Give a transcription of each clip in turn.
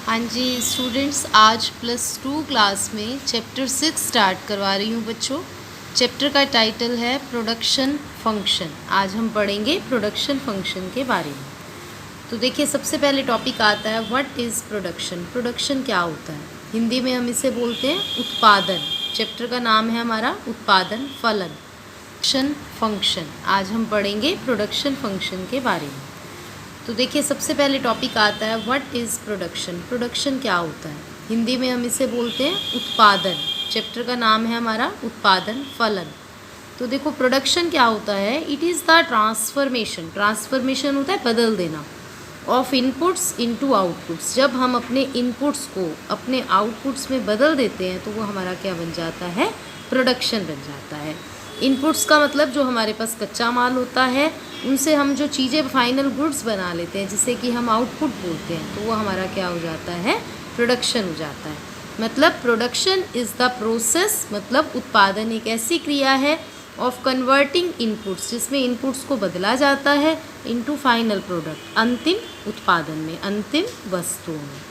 हाँ जी स्टूडेंट्स, आज +2 क्लास में चैप्टर 6 स्टार्ट करवा रही हूँ बच्चों। चैप्टर का टाइटल है प्रोडक्शन फंक्शन। आज हम पढ़ेंगे प्रोडक्शन फंक्शन के बारे में। तो देखिए, सबसे पहले टॉपिक आता है व्हाट इज़ प्रोडक्शन। प्रोडक्शन क्या होता है? हिंदी में हम इसे बोलते हैं उत्पादन। चैप्टर का नाम है हमारा उत्पादन फलन। प्रोडक्शन फंक्शन, आज हम पढ़ेंगे प्रोडक्शन फंक्शन के बारे में। तो देखिए, सबसे पहले टॉपिक आता है व्हाट इज़ प्रोडक्शन। प्रोडक्शन क्या होता है? हिंदी में हम इसे बोलते हैं उत्पादन। चैप्टर का नाम है हमारा उत्पादन फलन। तो देखो, प्रोडक्शन क्या होता है? It is the transformation. Transformation होता है बदल देना, ऑफ इनपुट्स इनटू आउटपुट्स। जब हम अपने इनपुट्स को अपने आउटपुट्स में बदल देते हैं तो वो हमारा क्या बन जाता है? प्रोडक्शन बन जाता है। इनपुट्स का मतलब जो हमारे पास कच्चा माल होता है, उनसे हम जो चीज़ें फाइनल गुड्स बना लेते हैं, जिसे कि हम आउटपुट बोलते हैं, तो वो हमारा क्या हो जाता है? प्रोडक्शन हो जाता है। मतलब प्रोडक्शन इज़ द प्रोसेस, मतलब उत्पादन एक ऐसी क्रिया है ऑफ कन्वर्टिंग इनपुट्स, जिसमें इनपुट्स को बदला जाता है इनटू फाइनल प्रोडक्ट, अंतिम उत्पादन में, अंतिम वस्तुओं में।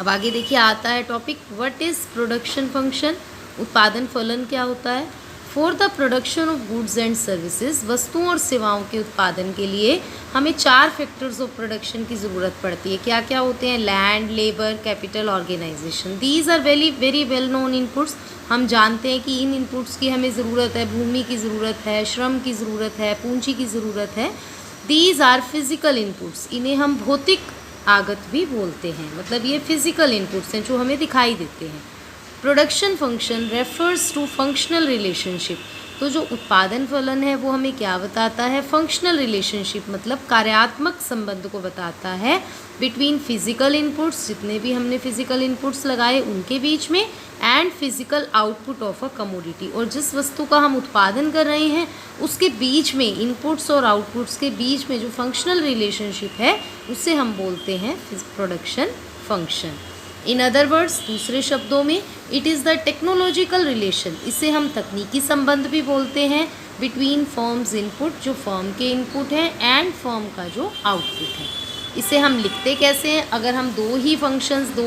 अब आगे देखिए, आता है topic what is production function. उत्पादन फलन क्या होता है? For the production of goods and services, वस्तुओं और सेवाओं के उत्पादन के लिए हमें 4 फैक्टर्स ऑफ प्रोडक्शन की ज़रूरत पड़ती है। क्या क्या होते हैं? Land, labour, capital, organisation. These are very well known inputs. हम जानते हैं कि इन इनपुट्स की हमें ज़रूरत है। भूमि की ज़रूरत है, श्रम की ज़रूरत है, पूंजी की ज़रूरत है। These are physical inputs. इन्हें हम भौतिक आगत भी बोलते हैं, मतलब ये फिजिकल इनपुट्स हैं जो हमें दिखाई देते हैं। Production function refers to functional relationship. तो जो उत्पादन फलन है वो हमें क्या बताता है? फंक्शनल रिलेशनशिप, मतलब कार्यात्मक संबंध को बताता है बिटवीन फिजिकल इनपुट्स, जितने भी हमने फिजिकल इनपुट्स लगाए उनके बीच में, and physical output of a commodity. और जिस वस्तु का हम उत्पादन कर रहे हैं उसके बीच में, इनपुट्स और आउटपुट्स के बीच में जो फंक्शनल रिलेशनशिप है, उसे हम बोलते हैं production function. In other words, दूसरे शब्दों में, it is the technological relation. इसे हम तकनीकी संबंध भी बोलते हैं बिटवीन फर्म्स इनपुट, जो फर्म के इनपुट हैं, एंड फर्म का जो आउटपुट है। इसे हम लिखते कैसे हैं? अगर हम दो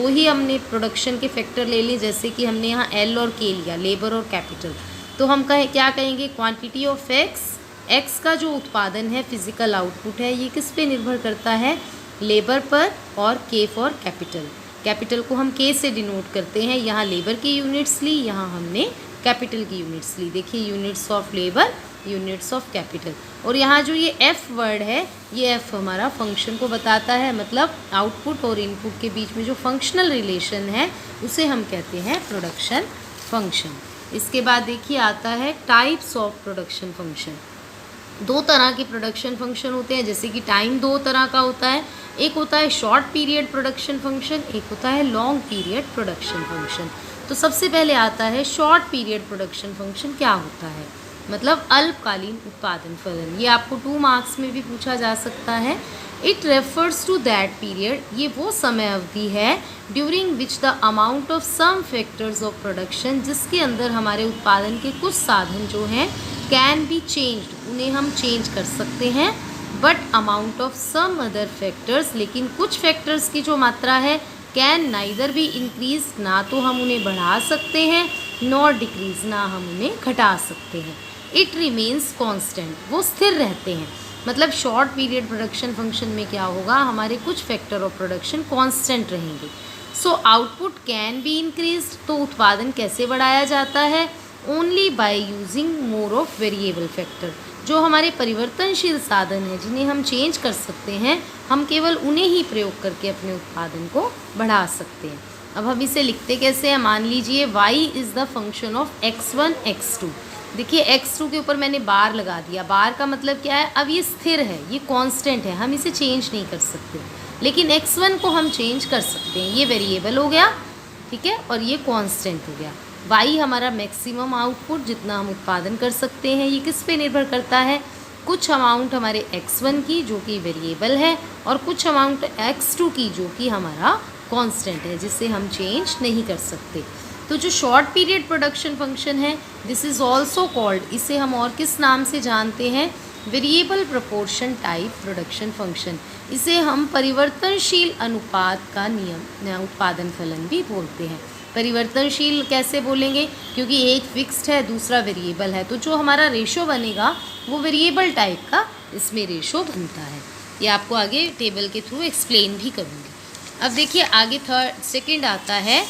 ही हमने प्रोडक्शन के फैक्टर ले लिए, जैसे कि हमने यहाँ एल और के लिया, लेबर और कैपिटल, तो हम क्या कहेंगे? क्वांटिटी ऑफ एक्स का जो उत्पादन है, फिजिकल आउटपुट है, ये किस पे निर्भर करता है? लेबर पर, और के फॉर कैपिटल। कैपिटल को हम के से डिनोट करते हैं। यहाँ लेबर की यूनिट्स ली, यहाँ हमने कैपिटल की यूनिट्स ली। देखिए, units of labour, units of capital. और यहाँ जो ये एफ वर्ड है, ये एफ हमारा फंक्शन को बताता है, मतलब आउटपुट और इनपुट के बीच में जो फंक्शनल रिलेशन है उसे हम कहते हैं प्रोडक्शन फंक्शन। इसके बाद देखिए, आता है टाइप्स ऑफ प्रोडक्शन फंक्शन। 2 तरह के प्रोडक्शन फंक्शन होते हैं, जैसे कि टाइम 2 तरह का होता है। एक होता है शॉर्ट पीरियड प्रोडक्शन फंक्शन, एक होता है लॉन्ग पीरियड प्रोडक्शन फंक्शन। तो सबसे पहले आता है शॉर्ट पीरियड प्रोडक्शन फंक्शन। क्या होता है? मतलब अल्पकालीन उत्पादन फलन। ये आपको 2 मार्क्स में भी पूछा जा सकता है। It refers to that period, ये वो समय अवधि है during which the amount of some factors of production, जिसके अंदर हमारे उत्पादन के कुछ साधन जो हैं कैन बी चेंज्ड, उन्हें हम चेंज कर सकते हैं, but amount of some other factors, लेकिन कुछ फैक्टर्स की जो मात्रा है कैन नाइदर बी इंक्रीज, ना तो हम उन्हें बढ़ा सकते हैं, नॉर डिक्रीज, ना हम उन्हें घटा सकते हैं। इट रिमेन्स कॉन्स्टेंट, वो स्थिर रहते हैं। मतलब शॉर्ट पीरियड प्रोडक्शन फंक्शन में क्या होगा? हमारे कुछ फैक्टर ऑफ प्रोडक्शन कॉन्स्टेंट रहेंगे। So output can be increase, तो उत्पादन कैसे बढ़ाया जाता है? Only by using more of variable factor. जो हमारे परिवर्तनशील साधन हैं, जिन्हें हम चेंज कर सकते हैं, हम केवल उन्हें ही प्रयोग करके अपने उत्पादन को बढ़ा सकते हैं। अब हम इसे लिखते कैसे हैं? मान लीजिए y is the function of x1 x2। देखिए, x2 के ऊपर मैंने बार लगा दिया। बार का मतलब क्या है? अब ये स्थिर है, ये कांस्टेंट है, हम इसे चेंज नहीं कर सकते। लेकिन x1 को हम चेंज कर सकते हैं, ये वेरिएबल हो गया, ठीक है, और ये कांस्टेंट हो गया। y हमारा मैक्सिमम आउटपुट, जितना हम उत्पादन कर सकते हैं, ये किस पे निर्भर करता है? कुछ अमाउंट हमारे x1 की, जो कि वेरिएबल है, और कुछ अमाउंट x2 की, जो कि हमारा कांस्टेंट है, जिसे हम चेंज नहीं कर सकते। तो जो शॉर्ट पीरियड प्रोडक्शन फंक्शन है, दिस इज़ ऑल्सो कॉल्ड, इसे हम और किस नाम से जानते हैं? Variable proportion type production function, इसे हम परिवर्तनशील अनुपात का नियम उत्पादन फलन भी बोलते हैं। परिवर्तनशील कैसे बोलेंगे, क्योंकि एक फिक्स्ड है दूसरा वेरिएबल है, तो जो हमारा रेशो बनेगा वो वेरिएबल टाइप का इसमें रेशो बनता है। ये आपको आगे टेबल के थ्रू एक्सप्लेन भी करूँगी। अब देखिए आगे सेकंड आता है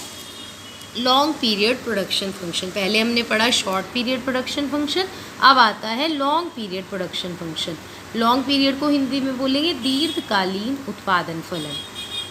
लॉन्ग पीरियड प्रोडक्शन फंक्शन। पहले हमने पढ़ा शॉर्ट पीरियड प्रोडक्शन फंक्शन, अब आता है long period production function. Long period को हिंदी में बोलेंगे दीर्घकालीन उत्पादन फलन।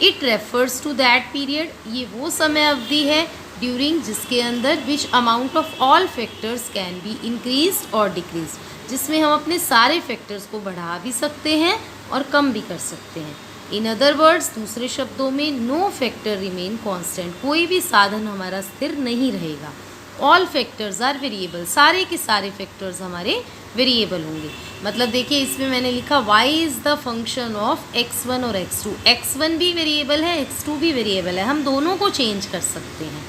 It refers to that period, ये वो समय अवधि है ड्यूरिंग जिसके अंदर which amount of all factors can be increase और डिक्रीज, जिसमें हम अपने सारे फैक्टर्स को बढ़ा भी सकते हैं और कम भी कर सकते हैं। इन अदर वर्ड्स, दूसरे शब्दों में, नो फैक्टर रिमेन कांस्टेंट, कोई भी साधन हमारा स्थिर नहीं रहेगा। ऑल फैक्टर्स आर वेरिएबल, सारे के सारे फैक्टर्स हमारे वेरिएबल होंगे। मतलब देखिए इसमें मैंने लिखा y is the function of x1 और x2। x1 भी वेरिएबल है, x2 भी वेरिएबल है, हम दोनों को चेंज कर सकते हैं।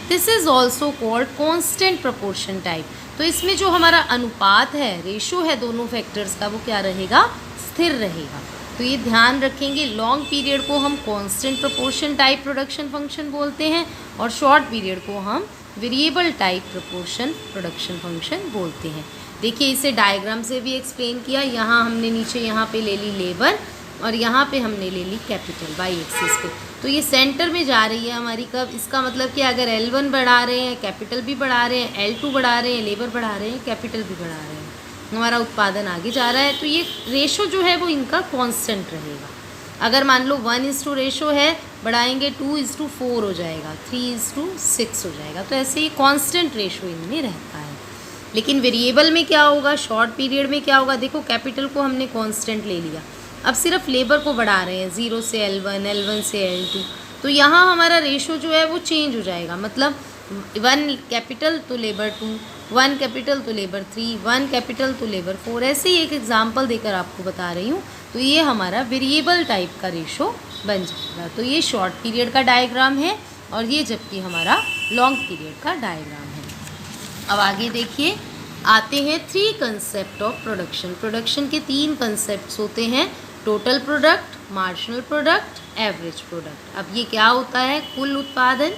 This is also called constant proportion type, तो इसमें जो हमारा अनुपात है, रेशो है दोनों फैक्टर्स का, वो क्या रहेगा, स्थिर रहेगा। तो ये ध्यान रखेंगे, लॉन्ग पीरियड को हम constant proportion type production function बोलते हैं और शॉर्ट पीरियड को हम variable type proportion production function बोलते हैं। देखिए इसे डायग्राम से भी एक्सप्लेन किया। यहाँ हमने नीचे यहाँ पे ले ली लेबर और यहाँ पे हमने ले ली कैपिटल बाई एक्सिस पे, तो ये सेंटर में जा रही है हमारी कर्व। इसका मतलब कि अगर L1 बढ़ा रहे हैं, कैपिटल भी बढ़ा रहे हैं, L2 बढ़ा रहे हैं, लेबर बढ़ा रहे हैं, कैपिटल भी बढ़ा रहे हैं, हमारा उत्पादन आगे जा रहा है, तो ये रेशो जो है वो इनका कांस्टेंट रहेगा। अगर मान लो 1:2 रेशो है, बढ़ाएंगे 2:4 हो जाएगा, 3:6 हो जाएगा, तो ऐसे ही कांस्टेंट रेशो इनमें रहता है। लेकिन वेरिएबल में क्या होगा, शॉर्ट पीरियड में क्या होगा, देखो कैपिटल को हमने कांस्टेंट ले लिया, अब सिर्फ लेबर को बढ़ा रहे हैं 0 से L1, L1 से L2, तो यहाँ हमारा रेशो जो है वो चेंज हो जाएगा। मतलब 1 कैपिटल तो लेबर 2, 1 कैपिटल तो लेबर 3, 1 कैपिटल तो लेबर 4, ऐसे ही एक एग्जांपल देकर आपको बता रही हूँ। तो ये हमारा वेरिएबल टाइप का रेशो बन जाएगा। तो ये शॉर्ट पीरियड का डायग्राम है और ये जबकि हमारा लॉन्ग पीरियड का डायग्राम है। अब आगे देखिए आते हैं 3 कंसेप्ट ऑफ प्रोडक्शन। प्रोडक्शन के 3 कंसेप्ट होते हैं, total product, marginal product, average product. अब ये क्या होता है, कुल उत्पादन,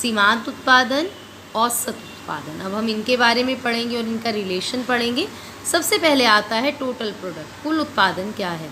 सीमांत उत्पादन, औसत उत्पादन। अब हम इनके बारे में पढ़ेंगे और इनका रिलेशन पढ़ेंगे। सबसे पहले आता है टोटल प्रोडक्ट। कुल उत्पादन क्या है?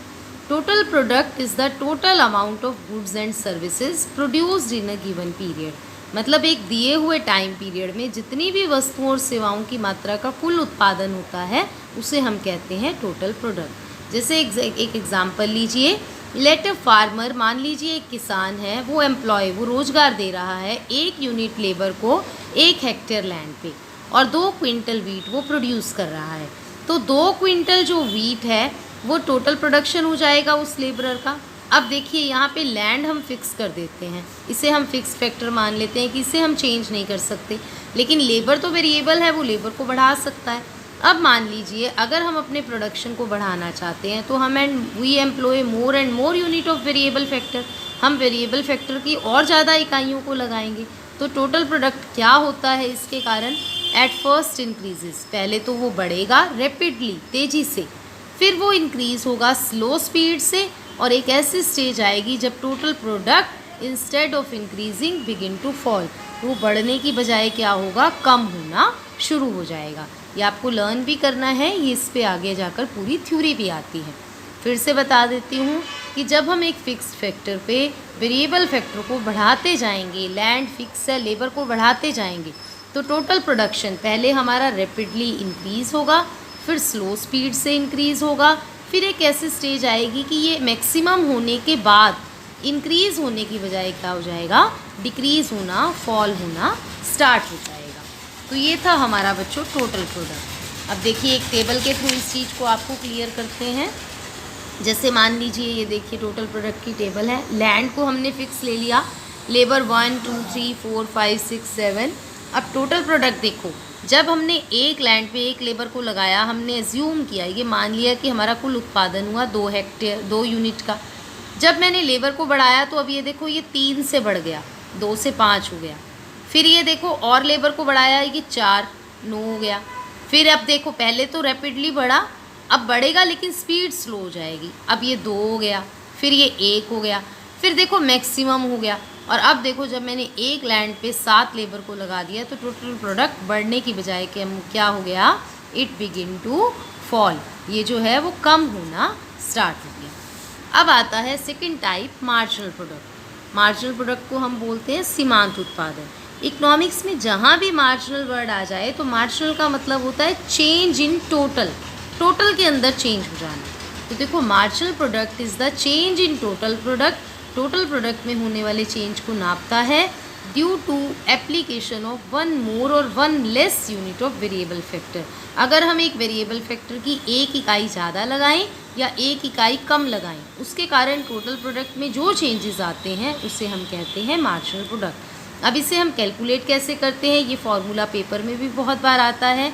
Total product is the total amount of goods and services produced in a given period. मतलब एक दिए हुए टाइम पीरियड में जितनी भी वस्तुओं और सेवाओं की मात्रा का कुल उत्पादन होता है उसे हम कहते हैं टोटल प्रोडक्ट। जैसे एक एग्जाम्पल लीजिए, लेट अ फार्मर, मान लीजिए एक किसान है, वो एम्प्लॉय, वो रोजगार दे रहा है 1 यूनिट लेबर को 1 हेक्टेयर लैंड पे और 2 क्विंटल वीट वो प्रोड्यूस कर रहा है। तो 2 क्विंटल जो वीट है वो टोटल प्रोडक्शन हो जाएगा उस लेबरर का। अब देखिए यहाँ पे लैंड हम फिक्स कर देते हैं, इसे हम फिक्स फैक्टर मान लेते हैं कि इसे हम चेंज नहीं कर सकते, लेकिन लेबर तो वेरिएबल है, वो लेबर को बढ़ा सकता है। अब मान लीजिए अगर हम अपने प्रोडक्शन को बढ़ाना चाहते हैं तो हम we employ more and more unit of variable factor, हम वेरिएबल फैक्टर की और ज़्यादा इकाइयों को लगाएंगे। तो टोटल प्रोडक्ट क्या होता है इसके कारण? एट फर्स्ट इंक्रीजेस, पहले तो वो बढ़ेगा रैपिडली, तेज़ी से, फिर वो इंक्रीज़ होगा स्लो स्पीड से, और एक ऐसी स्टेज आएगी जब total product instead of increasing begin to fall, वो बढ़ने की बजाय क्या होगा, कम होना शुरू हो जाएगा। ये आपको लर्न भी करना है, ये इस पे आगे जाकर पूरी थ्योरी भी आती है। फिर से बता देती हूँ कि जब हम एक फिक्स फैक्टर पे वेरिएबल फैक्टर को बढ़ाते जाएंगे, लैंड फिक्स है, लेबर को बढ़ाते जाएंगे, तो टोटल प्रोडक्शन पहले हमारा रैपिडली इंक्रीज़ होगा, फिर स्लो स्पीड से इंक्रीज़ होगा, फिर एक ऐसी स्टेज आएगी कि ये मैक्सिमम होने के बाद इंक्रीज़ होने की बजाय क्या हो जाएगा, डिक्रीज़ होना, फॉल होना स्टार्ट हो जाएगा। तो ये था हमारा बच्चों टोटल प्रोडक्ट। अब देखिए एक टेबल के थ्रू इस चीज़ को आपको क्लियर करते हैं। जैसे मान लीजिए ये देखिए टोटल प्रोडक्ट की टेबल है, लैंड को हमने फिक्स ले लिया, लेबर 1 2 3 4 5 6 7। अब टोटल प्रोडक्ट देखो, जब हमने एक लैंड पे एक लेबर को लगाया, हमने एज्यूम किया, ये मान लिया कि हमारा कुल उत्पादन हुआ 2 हेक्टेयर 2 यूनिट का। जब मैंने लेबर को बढ़ाया तो अब ये देखो ये 3 से बढ़ गया, 2 से 5 हो गया। फिर ये देखो और लेबर को बढ़ाया, ये 4 9 हो गया। फिर अब देखो पहले तो रैपिडली बढ़ा, अब बढ़ेगा लेकिन स्पीड स्लो हो जाएगी। अब ये 2 हो गया, फिर ये 1 हो गया, फिर देखो मैक्सिमम हो गया। और अब देखो जब मैंने एक लैंड पे 7 लेबर को लगा दिया तो टोटल प्रोडक्ट बढ़ने की बजाय क्या हो गया, इट बिगिन टू फॉल, ये जो है वो कम होना स्टार्ट हो गया। अब आता है second type, marginal product. Marginal product को हम बोलते हैं सीमांत उत्पादन। इकोनॉमिक्स में जहाँ भी मार्जिनल वर्ड आ जाए तो मार्जिनल का मतलब होता है चेंज इन टोटल, टोटल के अंदर चेंज हो जाना। तो देखो marginal product is the change in total product, total product में होने वाले चेंज को नापता है due to application of one more और one less unit of variable factor. अगर हम एक वेरिएबल फैक्टर की एक इकाई ज़्यादा लगाएं या एक इकाई कम लगाएं, उसके कारण टोटल प्रोडक्ट में जो चेंजेस आते हैं उसे हम कहते हैं मार्जिनल प्रोडक्ट। अब इसे हम कैलकुलेट कैसे करते हैं, ये फॉर्मूला पेपर में भी बहुत बार आता है।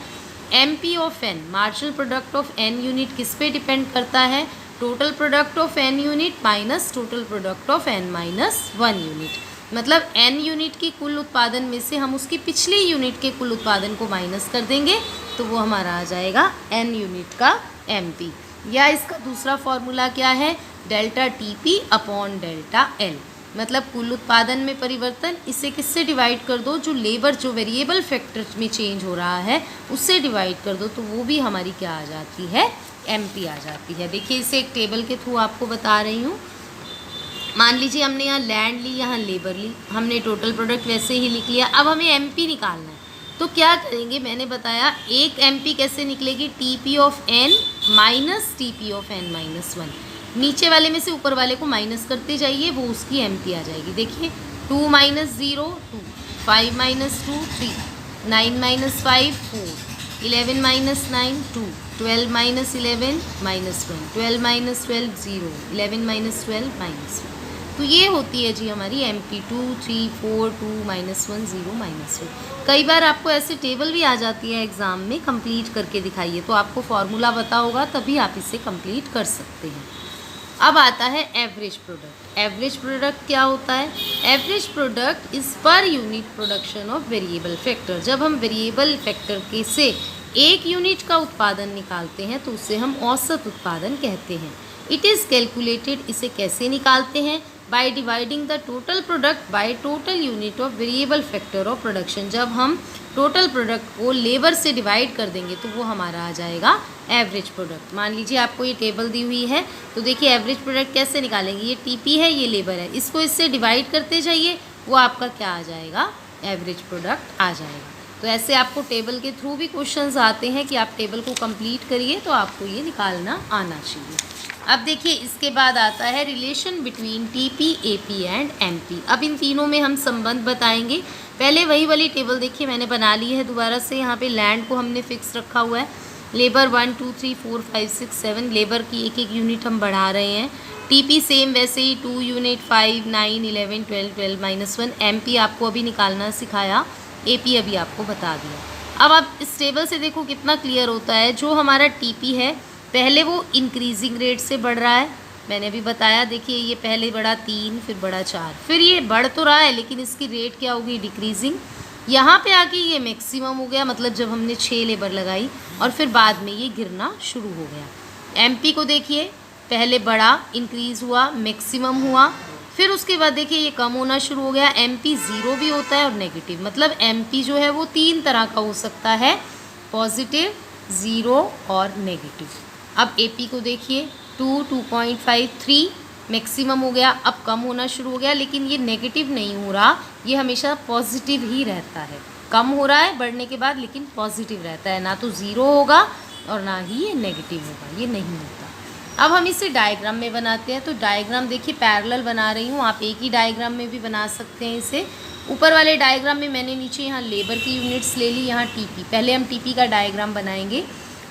MP of n, marginal product of n unit किस पे डिपेंड करता है, total product of n unit minus total product of n minus 1 unit. मतलब n यूनिट की कुल उत्पादन में से हम उसकी पिछली यूनिट के कुल उत्पादन को माइनस कर देंगे तो वो हमारा आ जाएगा n यूनिट का MP। या इसका दूसरा फॉर्मूला क्या है, delta TP upon delta L। मतलब कुल उत्पादन में परिवर्तन, इसे किससे डिवाइड कर दो, जो लेबर जो वेरिएबल फैक्टर में चेंज हो रहा है उससे डिवाइड कर दो तो वो भी हमारी क्या आ जाती है, MP आ जाती है। देखिए इसे एक टेबल के थ्रू आपको बता रही हूँ। मान लीजिए हमने यहाँ लैंड ली, यहाँ लेबर ली, हमने टोटल प्रोडक्ट वैसे ही लिख लिया। अब हमें MP निकालना है तो क्या करेंगे, मैंने बताया एक MP कैसे निकलेगी, TP of n minus TP of n minus 1। नीचे वाले में से ऊपर वाले को माइनस करते जाइए, वो उसकी MP आ जाएगी। देखिए 2 minus 0 2, 5 minus 2 3, 9 minus 5 4, 11 minus 9 2, 12 minus 11 minus 1, 12 minus 12 0, 11 minus 12 minus 1। तो ये होती है जी हमारी MP 2 3 4 2 माइनस 1 0 माइनस 1। कई बार आपको ऐसे टेबल भी आ जाती है एग्ज़ाम में, कंप्लीट करके दिखाइए, तो आपको फॉर्मूला पता होगा तभी आप इसे कंप्लीट कर सकते हैं। अब आता है एवरेज प्रोडक्ट। एवरेज प्रोडक्ट क्या होता है, average product is per unit production of variable factor. जब हम वेरिएबल फैक्टर के से एक यूनिट का उत्पादन निकालते हैं तो उसे हम औसत उत्पादन कहते हैं। इट इज़ कैलकुलेटेड, इसे कैसे निकालते हैं, by dividing the total product by total unit of variable factor of production. जब हम टोटल प्रोडक्ट को लेबर से डिवाइड कर देंगे तो वो हमारा आ जाएगा एवरेज प्रोडक्ट। मान लीजिए आपको ये टेबल दी हुई है तो देखिए एवरेज प्रोडक्ट कैसे निकालेंगे, ये TP है, ये लेबर है, इसको इससे डिवाइड करते जाइए, वो आपका क्या आ जाएगा, एवरेज प्रोडक्ट आ जाएगा। तो ऐसे आपको टेबल के थ्रू भी क्वेश्चंस आते हैं कि आप टेबल को कंप्लीट करिए तो आपको ये निकालना आना चाहिए। अब देखिए इसके बाद आता है relation between TP, AP and MP। अब इन तीनों में हम संबंध बताएंगे। पहले वही वाली टेबल देखिए मैंने बना ली है दोबारा से। यहाँ पे लैंड को हमने फिक्स रखा हुआ है, लेबर 1 2 3 4 5 6 7, लेबर की एक एक यूनिट हम बढ़ा रहे हैं। TP सेम वैसे ही 2 यूनिट 5 9 11 12 12 माइनस 1। MP आपको अभी निकालना सिखाया, AP अभी आपको बता दिया। अब आप इस टेबल से देखो कितना क्लियर होता है, जो हमारा TP है पहले वो इंक्रीजिंग रेट से बढ़ रहा है, मैंने अभी बताया। देखिए ये पहले बढ़ा 3, फिर बढ़ा 4, फिर ये बढ़ तो रहा है लेकिन इसकी रेट क्या होगी, डिक्रीजिंग। यहाँ पे आके ये मैक्सिमम हो गया, मतलब जब हमने 6 लेबर लगाई, और फिर बाद में ये गिरना शुरू हो गया। MP को देखिए पहले बढ़ा, इंक्रीज़ हुआ, मैक्सिमम हुआ, फिर उसके बाद देखिए ये कम होना शुरू हो गया। MP 0 भी होता है और नेगेटिव, मतलब MP जो है वो 3 तरह का हो सकता है, पॉजिटिव, 0 और नेगेटिव। अब AP को देखिए 2 2.5 3 मैक्सिमम हो गया, अब कम होना शुरू हो गया, लेकिन ये नेगेटिव नहीं हो रहा, ये हमेशा पॉजिटिव ही रहता है। कम हो रहा है बढ़ने के बाद लेकिन पॉजिटिव रहता है, ना तो 0 होगा और ना ही ये नेगेटिव होगा, ये नहीं होता। अब हम इसे डायग्राम में बनाते हैं। तो डायग्राम देखिए पैरेलल बना रही हूँ, आप एक ही डायग्राम में भी बना सकते हैं इसे। ऊपर वाले डायग्राम में मैंने नीचे यहाँ लेबर की यूनिट्स ले ली, यहाँ TP। पहले हम TP का डायग्राम बनाएंगे।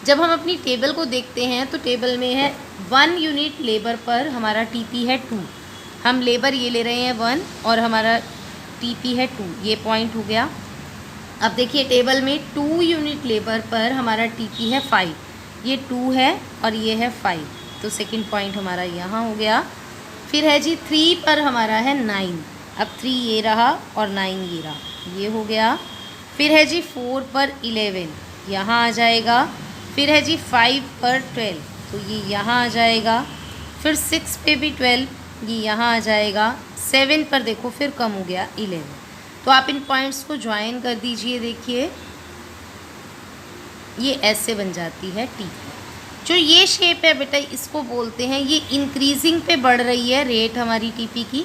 जब हम अपनी टेबल को देखते हैं तो टेबल में है 1 यूनिट लेबर पर हमारा TP है 2, हम लेबर ये ले रहे हैं 1 और हमारा TP है 2, ये पॉइंट हो गया। अब देखिए टेबल में 2 यूनिट लेबर पर हमारा TP है 5, ये 2 है और ये है 5, तो सेकंड पॉइंट हमारा यहाँ हो गया। फिर है जी 3 पर हमारा है 9, अब 3 ये रहा और 9 ये रहा, ये हो गया। फिर है जी 4 पर 11, यहाँ आ जाएगा। फिर है जी 5 पर 12, तो ये यहाँ आ जाएगा। फिर 6 पे भी 12, ये यहाँ आ जाएगा। 7 पर देखो फिर कम हो गया 11। तो आप इन पॉइंट्स को ज्वाइन कर दीजिए। देखिए ये ऐसे बन जाती है टीपी। जो ये शेप है बेटा, इसको बोलते हैं, ये इंक्रीजिंग पे बढ़ रही है रेट हमारी टीपी की।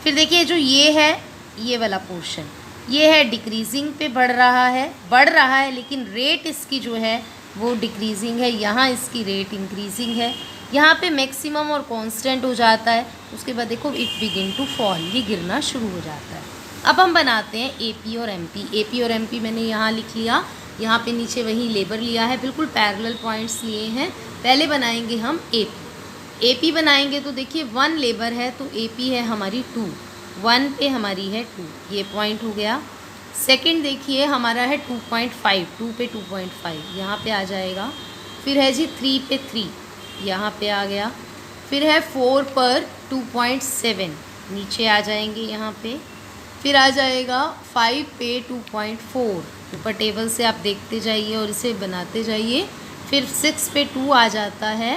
फिर देखिए जो ये है, ये वाला पोर्शन, ये है डिक्रीजिंग पे बढ़ रहा है, लेकिन रेट इसकी जो है वो डिक्रीजिंग है। यहाँ इसकी रेट इंक्रीजिंग है। यहाँ पे मैक्सिमम और कांस्टेंट हो जाता है। उसके बाद देखो इट बिगिन टू फॉल, ये गिरना शुरू हो जाता है। अब हम बनाते हैं एपी और एमपी। एपी और एमपी मैंने यहाँ लिख लिया, यहाँ पे नीचे वही लेबर लिया है, बिल्कुल पैरेलल पॉइंट्स लिए हैं। पहले बनाएंगे हम एपी। एपी बनाएंगे तो देखिए 1 लेबर है, तो एपी है हमारी 2, 1 पे हमारी है 2, ये पॉइंट हो गया। सेकंड देखिए हमारा है 2.5, 2 पे 2.5 यहाँ पे आ जाएगा। फिर है जी 3 पे 3, यहाँ पे आ गया। फिर है 4 पर 2.7, नीचे आ जाएंगे यहाँ पे। फिर आ जाएगा 5 पे 2.4, ऊपर टेबल से आप देखते जाइए और इसे बनाते जाइए। फिर 6 पे 2 आ जाता है,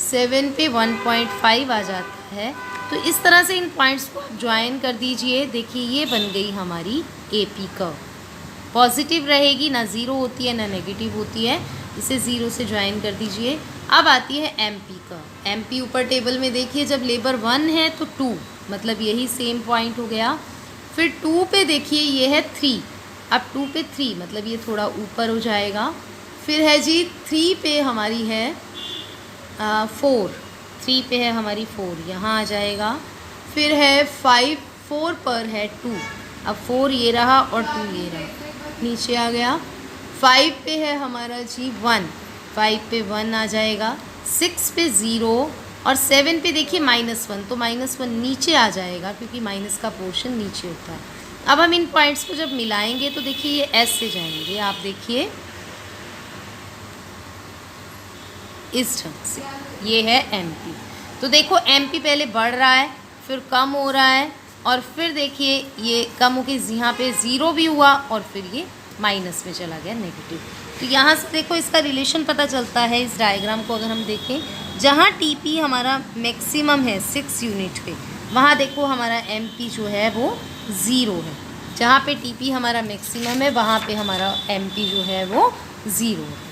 7 पे 1.5 आ जाता है। तो इस तरह से इन पॉइंट्स को आप ज्वाइन कर दीजिए। देखिए ये बन गई हमारी एपी कर्व। पॉजिटिव रहेगी, ना ज़ीरो होती है ना नेगेटिव होती है, इसे ज़ीरो से ज्वाइन कर दीजिए। अब आती है एमपी कर्व। एमपी ऊपर टेबल में देखिए जब लेबर 1 है तो 2, मतलब यही सेम पॉइंट हो गया। फिर 2 पे देखिए ये है 3, अब 2 पे 3 मतलब ये थोड़ा ऊपर हो जाएगा। फिर है जी 3 पे हमारी है 4, 3 पे है हमारी 4, यहाँ आ जाएगा। फिर है 5, 4 पर है 2, अब 4 ये रहा और 2 ये रहा, नीचे आ गया। 5 पे है हमारा जी 1, 5 पे 1 आ जाएगा। 6 पे 0 और 7 पे देखिए -1, तो -1 नीचे आ जाएगा क्योंकि माइनस का पोर्शन नीचे होता है। अब हम इन पॉइंट्स को जब मिलाएंगे तो देखिए ये एस से जाएंगे, आप देखिए इस ढंग से, ये है एमपी। तो देखो एमपी पहले बढ़ रहा है, फिर कम हो रहा है, और फिर देखिए ये कम होके यहाँ पे 0 भी हुआ और फिर ये माइनस में चला गया, नेगेटिव। तो यहाँ से देखो इसका रिलेशन पता चलता है। इस डायग्राम को अगर हम देखें, जहाँ टीपी हमारा मैक्सिमम है 6 यूनिट पे, वहाँ देखो हमारा एमपी जो है वो 0 है। जहाँ पे टीपी हमारा मैक्सिमम है वहाँ पे हमारा एमपी जो है वो 0 है।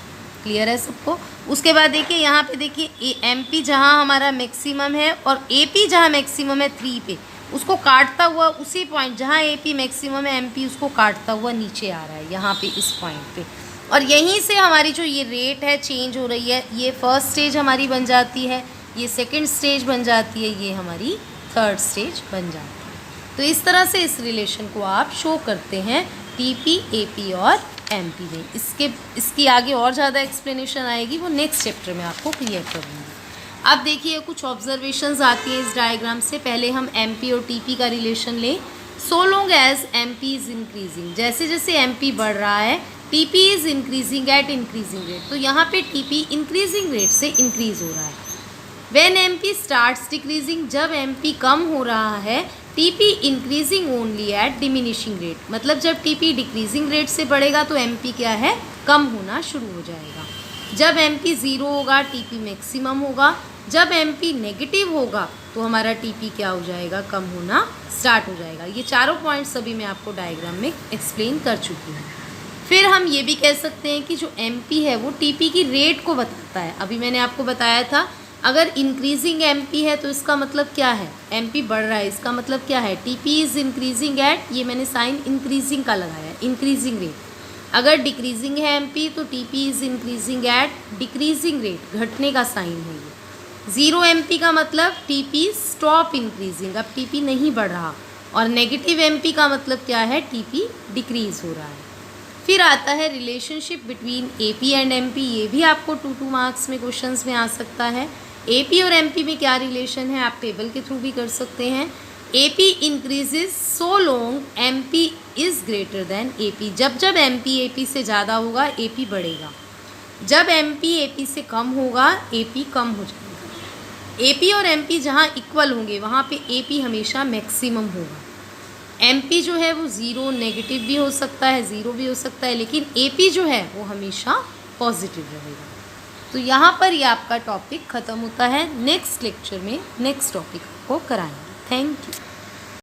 क्लियर है सबको? उसके बाद देखिए यहाँ पे देखिए एमपी जहाँ हमारा मैक्सिमम है और एपी जहाँ मैक्सिमम है 3 पे, उसको काटता हुआ उसी पॉइंट जहाँ एपी मैक्सिमम है, एमपी उसको काटता हुआ नीचे आ रहा है यहाँ पे इस पॉइंट पे। और यहीं से हमारी जो ये रेट है चेंज हो रही है। ये फर्स्ट स्टेज हमारी बन जाती है, ये सेकंड स्टेज बन जाती है, ये हमारी थर्ड स्टेज बन जाती है। तो इस तरह से इस रिलेशन को आप शो करते हैं टीपी, एपी और एमपी में। इसकी आगे और ज़्यादा एक्सप्लेनेशन आएगी, वो नेक्स्ट चैप्टर में आपको क्लियर करूँगी। अब देखिए कुछ ऑब्जर्वेशंस आती है इस डायग्राम से। पहले हम एमपी और टीपी का रिलेशन लें। So long as MP is increasing, जैसे जैसे एमपी बढ़ रहा है TP is increasing at increasing rate. तो यहाँ पे टीपी इंक्रीजिंग रेट से इंक्रीज हो रहा है। व्हेन एमपी स्टार्ट्स डिक्रीजिंग, जब एमपी कम हो रहा है, TP increasing only at diminishing rate, मतलब जब टीपी डिक्रीजिंग रेट से बढ़ेगा तो एमपी क्या है, कम होना शुरू हो जाएगा। जब एमपी 0 होगा टीपी मैक्सिमम होगा। जब एमपी नेगेटिव होगा तो हमारा टीपी क्या हो जाएगा, कम होना स्टार्ट हो जाएगा। ये चारों पॉइंट्स अभी मैं आपको डायग्राम में एक्सप्लेन कर चुकी हूँ। फिर हम ये भी कह सकते हैं कि जो एमपी है वो टीपी की रेट को बताता है। अभी मैंने आपको बताया था अगर इंक्रीजिंग एमपी है तो इसका मतलब क्या है, एमपी बढ़ रहा है, इसका मतलब क्या है, टीपी इज़ इंक्रीजिंग एट, ये मैंने साइन इंक्रीजिंग का लगाया है, इंक्रीजिंग रेट। अगर डिक्रीजिंग है एमपी तो TP is increasing eight decreasing rate, घटने का साइन है ये। 0 एमपी का मतलब टीपी स्टॉप इंक्रीजिंग, अब टीपी नहीं बढ़ रहा। और नेगेटिव एमपी का मतलब क्या है, टीपी डिक्रीज हो रहा है। फिर आता है relationship between AP and MP. ये भी आपको 2 मार्क्स में क्वेश्चंस में आ सकता है। एपी और एमपी में क्या रिलेशन है, आप टेबल के थ्रू भी कर सकते हैं। AP increases so long MP is greater than AP, जब जब एमपी एपी से ज़्यादा होगा एपी बढ़ेगा। जब एमपी एपी से कम होगा एपी कम हो जाएगा। एपी और एमपी जहाँ इक्वल होंगे वहाँ पे एपी हमेशा मैक्सिमम होगा। एमपी जो है वो 0 नेगेटिव भी हो सकता है, 0 भी हो सकता है, लेकिन एपी जो है वो हमेशा पॉजिटिव रहेगा। तो यहाँ पर ये आपका टॉपिक ख़त्म होता है। नेक्स्ट लेक्चर में नेक्स्ट टॉपिक को कराएंगे। Thank you.